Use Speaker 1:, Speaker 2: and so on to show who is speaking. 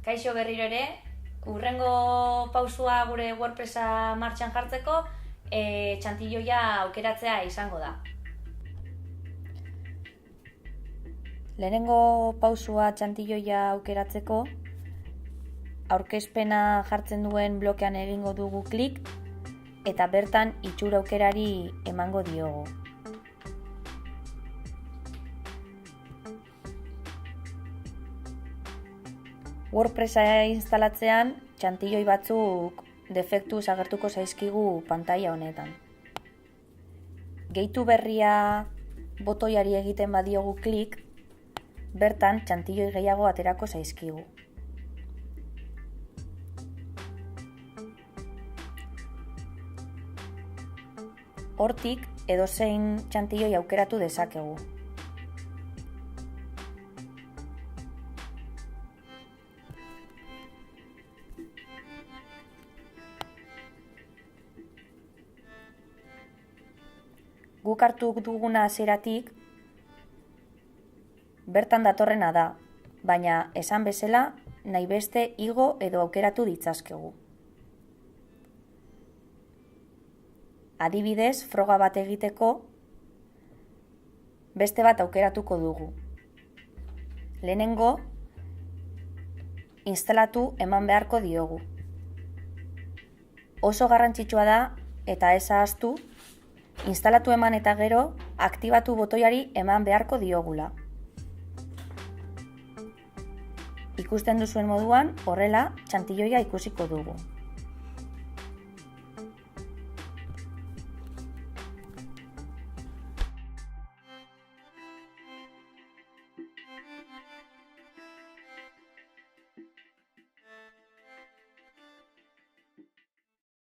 Speaker 1: Kaixo berriro ere, hurrengo pausua gure WordPressa martxan jartzeko txantilloia aukeratzea izango da. Lehenengo pausua txantilloia aukeratzeko, aurkezpena jartzen duen blokean egingo dugu klik eta bertan itxura aukerari emango diogu. WordPressa instalatzean, txantilloi batzuk defektuz agertuko zaizkigu pantaila honetan. Gehitu berria botoiari egiten badiogu klik, bertan txantilloi gehiago aterako zaizkigu. Hortik, edozein txantilloi aukeratu dezakegu. Guk hartu duguna hasieratik, bertan datorrena da, baina esan bezala nahi beste igo edo aukeratu ditzazkegu. Adibidez, froga bat egiteko, beste bat aukeratuko dugu. Lehenengo, instalatu eman beharko diogu. Oso garrantzitsua da eta ez ahaztu, instalatu eman eta gero, aktibatu botoiari eman beharko diogula. Ikusten duzuen moduan, horrela, txantilloia ikusiko dugu.